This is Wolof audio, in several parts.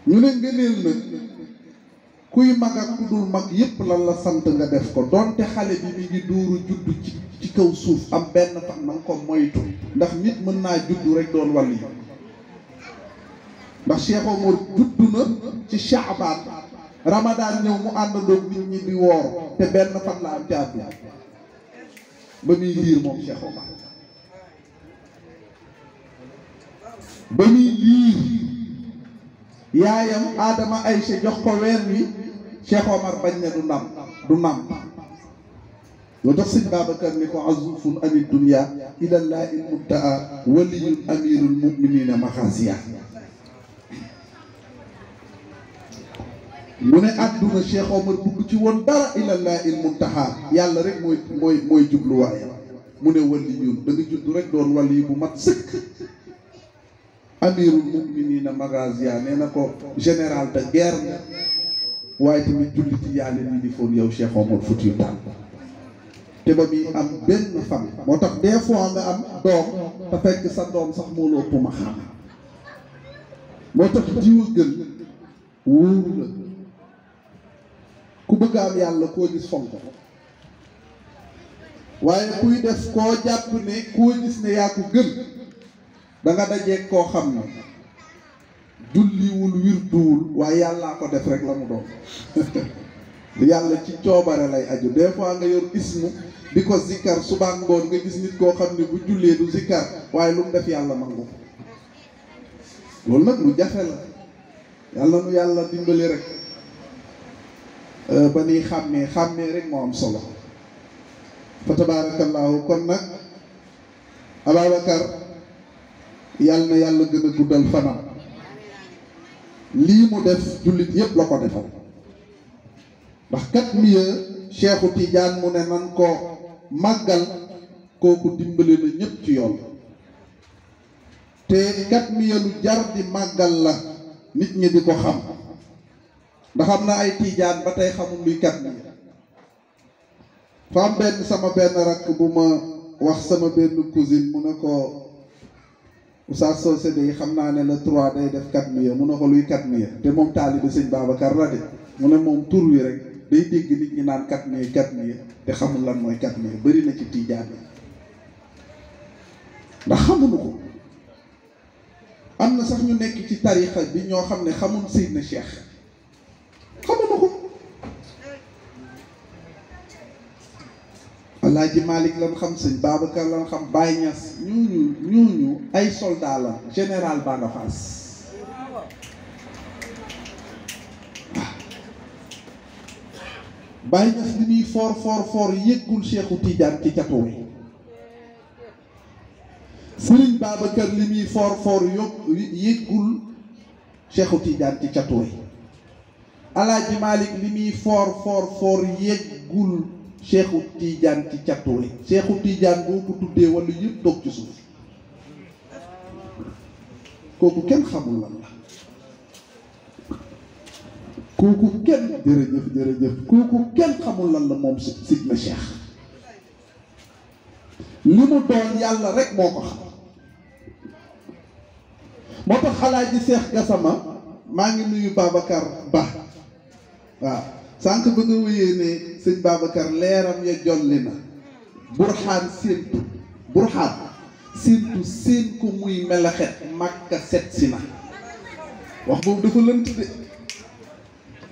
ñu ne ngëneel nag kuy mag ak ku dul mag yépp lan la sant nga def ko donte xale bi mi ngi dóoru juddu ci kaw suuf am benn fan na nga ko moytu ndax nit mën naa juddu rek doon wàll yi ndax Cheikh Omar juddu na ci Chaabaan Ramadan ñëw mu àndandoog nit ñi di woor te benn fan la am ci àdduna ba muy liir moom Cheikh Omar ba muy liir yaayam Adama Aysa jox ko weer wi Cheikh Omar bañ ne du nam loo tax sëñ Babacar ni ko azufun ani dunya ilallahi muntaha waliyun amirul muminina maxasiya mu ne àdduna Cheikh Omar bugg ci woon dara ilallahi muntaha yàlla rek mooy jubluwaayam mu ne waliyun da nga judd rek doon wali bu mat sëkk amirul muminina maxasiya nee na ko général de guerre waaye tamit julliti yàlla ni di foon yow Cheikh Omar Foutiyou Tall te ba muy am benn fan moo tax des fois nga am doom te fekk sa doom sax moo la ëpp ma xam moo tax jiw a gën wóoru la ku bëgg am yàlla koo gis fonk ko waaye kuy def koo jàpp ne koo gis ne yaa ko gën da nga dajeeg koo xam ne julliwul wirduwul waaye yàllaa ko def rek la mu doon yàlla ci coobare lay aju des fois nga yor ismu di ko zikkar suba ngoon nga gis nit koo xam ne bu jullee du zikkar waaye lu mu def yàlla mangu loolu nag lu jafe la yàlla nu yàlla dimbali rek ba nuy xàmmee rek moo am solo fa tabaarakallaahu kon nag Ababacar yàlla na yàlla gën a guddal fanam lii mu def jullit yépp la ko defal ndax kat mieux Cheikhu Tidiane mu ne nan ko màggal kooku dimbali na ñépp ci yoon te kat mieux lu jar di màggal la nit ñi di ko xam ndax am na ay Tidiane ba tey xamul luy kat mieux fa am sama benn rakk bu ma wax sama benn cousine mu ne ko Oustaz Socé yi xam naa ne le 3 day def kat mieux mu ne ko luy kat mieux te moom taalibe sëñ Babacar la de mu ne moom tur wi rek day dégg nit ñi naan kat mieux te xamul lan mooy kat mieux bari na ci Tijaan yi ndax xamuñu ko am na sax ñu nekk ci tarixa bi ñoo xam ne xamul Seydina Cheikh xamuñu ko Alaaji Malick lan xam sëñ Babacar lan xam Baye Niass ñooñu ay soldat la général Banda Fass Baye Niass li muy for yëggul Cheikhu Tidiane ci catuwe Serigne Babacar li muy for yëggul Cheikhu Tidiane ci catuwe Alaaji Malick li muy for yëggul Cheikhu Tidiane ci catuwe Cheikhu Tidiane boo ko tuddee wala yëpp toog ci suuf kooku kenn xamul lan la kooku kenn jërëjëf kooku kenn xamul lan la moom Sidna Cheikh li mu doon yàlla rek moo ko xam moo tax Alaaji Cheikh Gassama maa ngi nuyu Babacar Ba waaw sànq ba nga wéyee ne sëñ Babacar leeram ya jolli na burxaan séentu seen ko muy melaxet Màkka set si na wax boobu dafa lënt de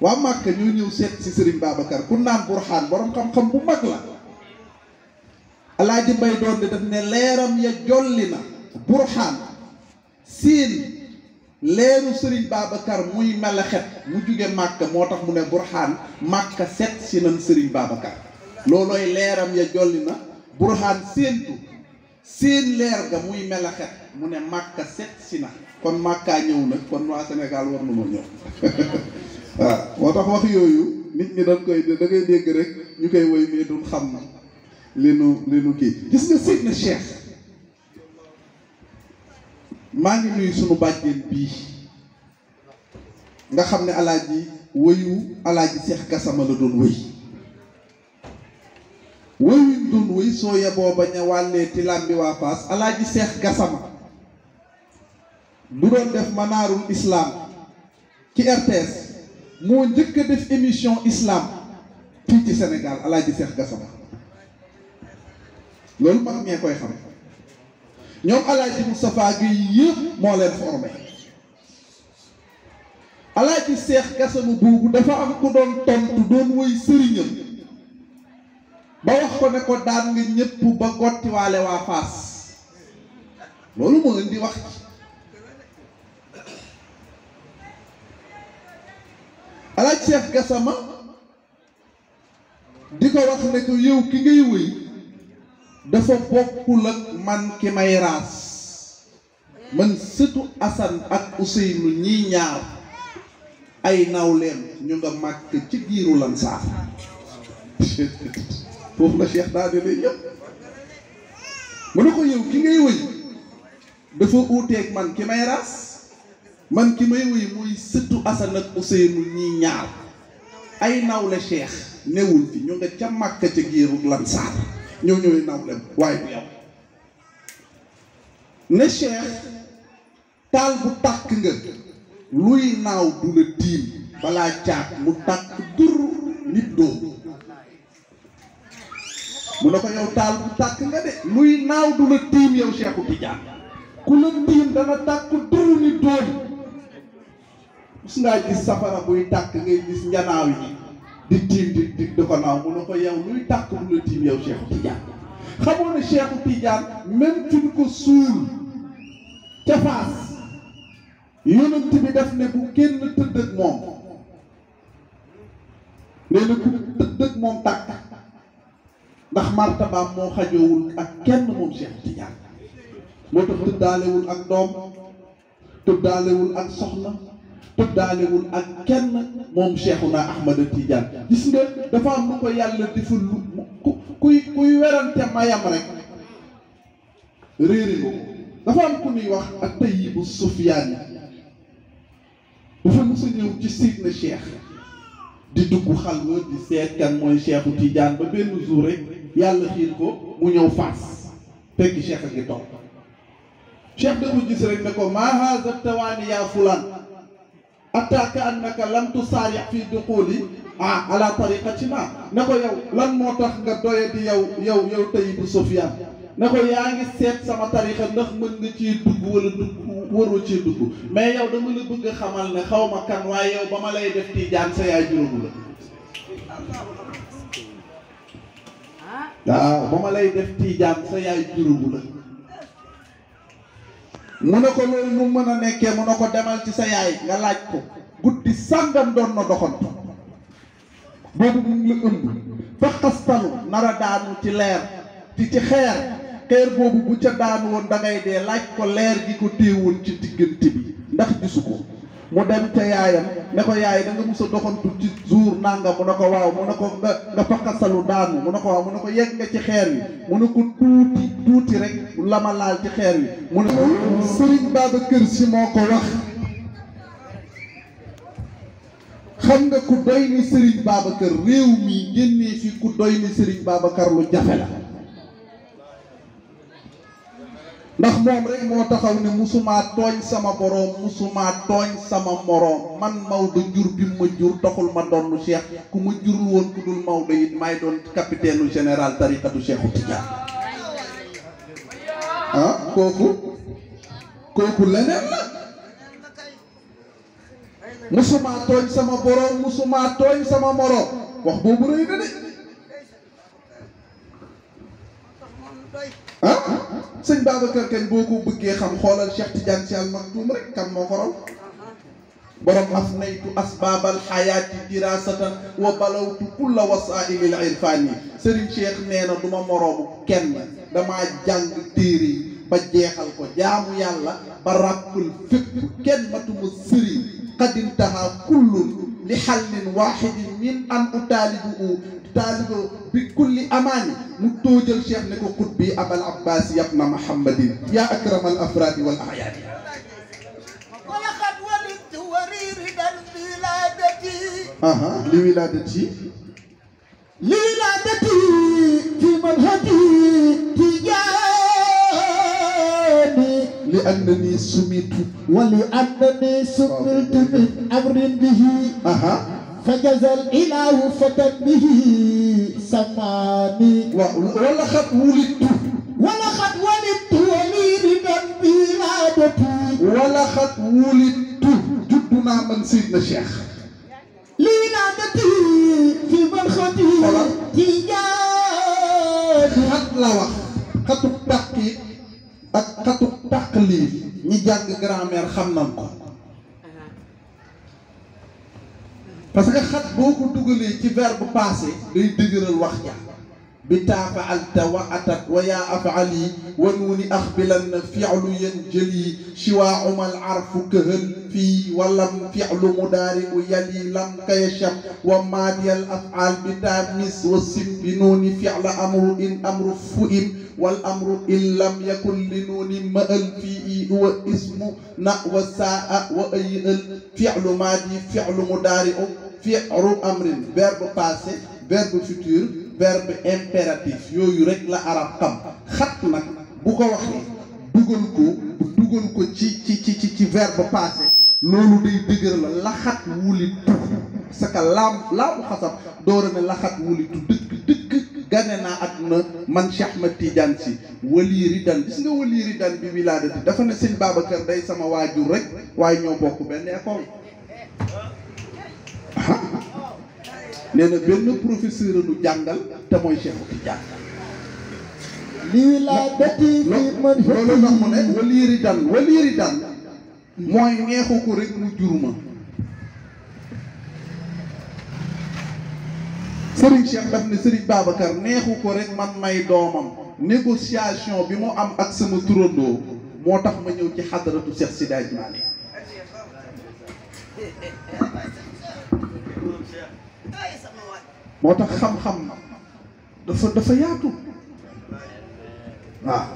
waa Màkka ñoo ñëw seet si Sëriñ Babacar ku naan burxaan borom xam-xam bu mag la Alaaji Mbay doon de daf ne leeram ya jolli na burxaan seen leeru Sëriñ Babacar muy melaxet mu jóge Màkka moo tax mu ne burxaan Màkka set si nan Sëriñ Babacar loolooy leeram ya jolli na burxaan séentu seen leer ga muy melaxet mu ne Màkka set si na kon Màkkaa ñëw nag kon waa Sénégal war na moo ñëw waaw moo tax wax yooyu nit ñi dañ koy da ngay dégg rek ñu koy woy mais duñ xam li nu kii gis nga Sidna Cheikh maa ngi nuyu sunu bàjjen bii nga xam ne Alaaji Cheikh Gassama la doon wëy wëyuñ doon wëy soo yeboo bañ a wàllee ti làmbi waa Fass Alaaji Cheikh Gassama du doon def manaarul islaam ci RTS moo njëkk a def émission islam fii ci Sénégal Alaaji Cheikh Gassama loolu mag ñee koy xam ñoom Alaaji Moustapha Guèye yëpp moo leen formé Alaaji Cheikh Gassama boobu dafa am ku doon tontu doon woy sëriñam ba wax ko ne ko daan nga ñëpp ba gottiwaale waa Fass loolu moo indi wax Alaaji Cheikh Gassama di ko wax ne ko yow ki ngay wëy dafa bokkul ak man ki may raas man sëtu Assane ak Ousseynou ñii ñaar ay nawleem ñu nga màkk ci giiru Lansaar foofu la Cheikh daal di lay yëpp mu ne ko yow ki ngay wëy dafa uuteeg man ki may raas man ki may wëy muy sëtu Assane ak Ousseynou ñii ñaar ay nawle Cheikh newul fi ñu nga ca màkk ca giiru Lansaar ñoo ñooy nawlem waaye bu yow ne Cheikh taal bu tàkk nga luy naaw du la tiim balaa caat mu tàkk dur nit doo mu ne ko yow taal bu tàkk nga de luy naaw du la tiim yow Cheikhu Tidiane ku la tiim dana tàkk dur nit doo gis ngaa gis safara buy tàkk ngay gis njanaaw yi di tiim di ko naaw mu ne ko yow luy tàkk du la tiim yow Cheikhu Tidiane xamoo ne Cheikhu Tidiane même fi ñu ko suul ca Faas yonent bi def ne bu kenn tëdd ak moom nee na ku tëdd ak moom tàkk ndax martabaam moo xajoowul ak kenn moom Cheikhu Tidiane moo tax tëddaalewul ak doom tëddaalewul ak soxna tëddaalewul ak kenn moom Cheikhuna Ahmada Tidiane gis nga dafa am lu ko yàlla defal lu kuy werante mayam rek réeri ko dafa am ku ñuy wax ak Tayyibu Sufyaan dafa mës a ñëw ci Sidna Cheikh di dugg xalwa di seet kan mooy Cheikhu Tidiane ba benn jour rek yàlla xiir ko mu ñëw Fass fekk Cheikh a ngi toog Cheikh da ko gis rek ne ko maa haaza tawaani yaa fulaan attaaka annaka lam tusaari fi duxuli ala tariqatina ne ko yow lan moo tax nga doye di yow Tayyibu Sufyaan ne ko yaa ngi seet sama tariqa ndax mën nga ciy dugg wala dugg waroo ciy dugg mais yow dama la bëgg a xamal ne xaw ma kan waaye yow ba ma lay def Tijaan sa yaay juróomu la waaw ba ma lay def Tijaan sa yaay juróomu la mu ne ko loolu mu mën a nekkee mu ne ko demal ci sa yaay nga laaj ko guddi sàngam doon na doxantu boobu mu ngi la ëmb fa xastalu nara daanu ci leer ci xeer boobu bu ca daanu woon da ngay dee laaj ko leer gi ko téewoon ci diggante bi ndax gisu ko mu dem ca yaayam ne ko yaay da nga mus a doxantu ci jour nanga mu ne ko waaw mu ne ko nga fakkasalu daanu mu ne ko waaw mu ne ko yegg nga ci xeer wi mu ne ko tuuti rek la ma laal ci xeer wi mu ne ko Serigne Babacar Sy moo ko wax xam nga ku doy ni Serigne Babacar réew mi génnee fi ku doy ni Serigne Babacar lu jafe la ndax moom rek moo taxaw ne musuma tooñ sama boroom musuma tooñ sama moroom man Maodo jur bi ma jur taxul ma doon Cheikh ku ma jurul woon ku dul Maodo it may doon capitaine général tariqatu Cheikhu Tidiane kooku leneen la musuma tooñ sama boroom musuma tooñ sama moroom wax boobu rëy na de sëñ Babacar kañ boo ko bëggee xam xoolal Cheikh Tidiane Sy Al Maktoum rek kan moo ko raw borom afnaytu asbaabal xayaati dirasatan wa balawtu kulla wasaa'ilil irfaan yi Serigne Cheikh nee na du ma moroomu kenn damaa jàng téere yi ba jeexal ko jaamu yàlla ba ràppal fépp kenn matuma sëriñ qad intaha kullun li xallin waaxidin min an utaalibu bi kulli amaani mu toojal Cheikh ne ko xut bi abal abbas yabna muhammadin yaa akramal afraadi wal ahyaani li wilaadati fi manhaji tijaani li annani sumitu ولأنني سمرت من أمر به aha فجزى الإله فتى به سماني wala xat wulitu ولقد ولدت ولي ردا بإرادتي wala xat wulitu juddu naa man Seydina Cheikh لإرادتي في مرختي تجاد xat la wax xatu tàqi ak xatu tàqlii ñi jàng grammaire xam nañ ko parce que xat boo ko dugalee ci verbe passé day dëgëral wax ja bi taa faalta wa atat wa yaa afali wa nuuni axbilan fi'lu yanjali shiwaa'uma al arfu kahal fii walam fi'lu mudaari'u yali lam kayashab wa maadiyal af'al bi taa mis wa sim bi nuuni fi'la amru in amru fu'im wal amru in lam yakun li nuuni ma'al fii wa ismu na wa saa wa ayal fi'lu maadi fi'lu mudaari'u fi'lu amrin verbe passé verbe futur verbe impératif yooyu rek la arab xam xat nag bu ko waxee dugal ko ci verbe passé loolu day dëgër la laxat wulitu parce que laamu xasab doora ne laxat wulitu dëkk gane naa àdduna man Cheikh Ahmed Tidiane Sy wali ridan gis nga wali ridan bi wilaadati dafa ne sëñ Babacar day sama waajur rek waaye ñoo bokk benn école nee na benn professeur nu jàngal te mooy Cheikh Tidiane لولادتي في loolu tax mu ne waliiri dan mooy neexu ko rek mu juruma Serigne Cheikh daf ne Serigne Babacar neexu ko rek man may doomam négociation bi mu am ak sama turandoo moo tax ma ñëw ci xadaratu Cheikh Sidi Hadji Malick moo tax xam-xam dafa yaatu waaw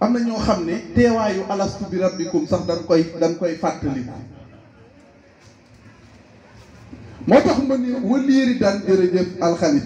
am na ñoo xam ne teewaayu alastu bi rabbikum sax dañ koy fàttaliku moo tax ma ni waliiri dan jërëjëf alxamis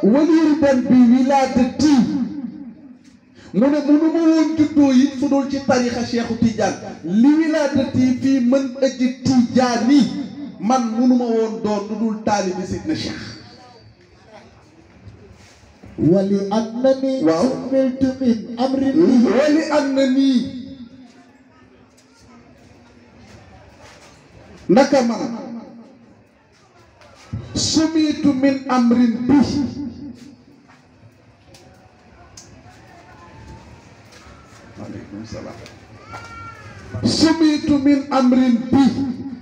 waliiri dan bi wilaadati mu ne munu ma woon juddoo it fu dul ci tarixa Cheikhu Tidiane li wilaadati fii mën ëjj Tidiane man munu ma woon doon lu dul taalibi Sidna Cheikh ولأنني سمرت من أمر به ولأنني naka man sumitu min amrin bi waaleykum salaam sumitu min amrin bi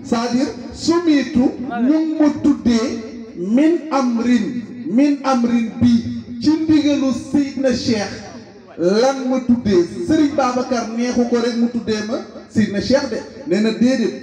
c'est-à-dire sumitu ñu ngi ma tuddee min amrin bi ci ndigalu Seydina Cheikh lan ma tuddee Serigne Babacar neexu ko rek mu tuddee ma Seydina Cheikh de nee na déedéet